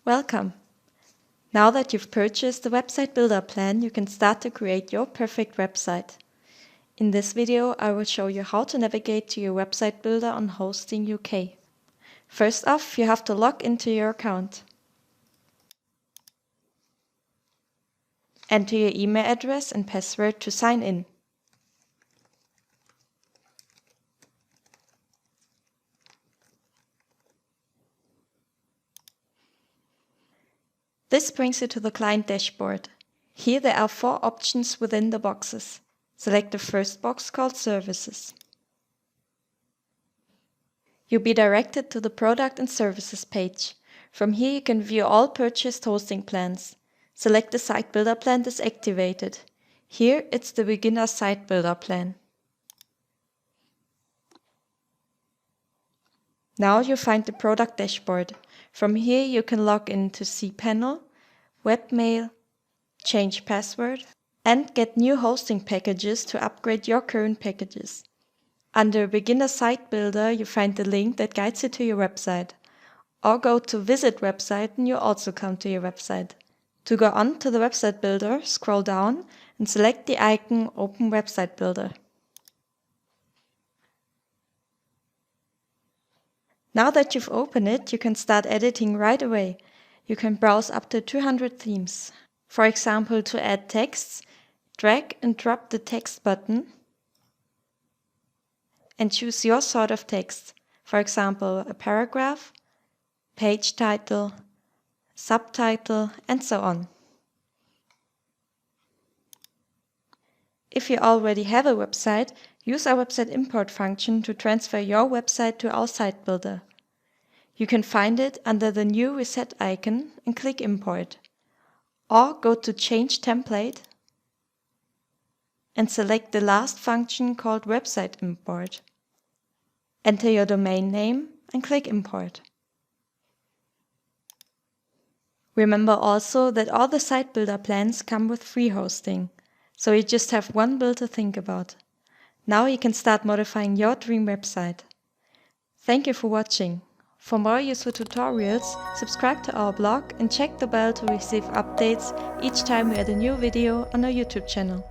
Welcome! Now that you've purchased the Website Builder plan, you can start to create your perfect website. In this video, I will show you how to navigate to your website builder on Hosting UK. First off, you have to log into your account. Enter your email address and password to sign in. This brings you to the client dashboard. Here there are 4 options within the boxes. Select the first box called Services. You'll be directed to the Product and Services page. From here you can view all purchased hosting plans. Select the Site Builder plan that's activated. Here it's the Beginner Site Builder plan. Now you find the product dashboard. From here you can log into cPanel, webmail, change password, and get new hosting packages to upgrade your current packages. Under Beginner Site Builder you find the link that guides you to your website. Or go to Visit Website and you also come to your website. To go on to the Website Builder, scroll down and select the icon Open Website Builder. Now that you've opened it, you can start editing right away. You can browse up to 200 themes. For example, to add texts, drag and drop the text button and choose your sort of text. For example, a paragraph, page title, subtitle, and so on. If you already have a website, use our website import function to transfer your website to our site builder. You can find it under the new reset icon and click Import. Or go to Change Template and select the last function called Website Import. Enter your domain name and click Import. Remember also that all the site builder plans come with free hosting, so you just have one bill to think about. Now you can start modifying your dream website. Thank you for watching. For more useful tutorials, subscribe to our blog and check the bell to receive updates each time we add a new video on our YouTube channel.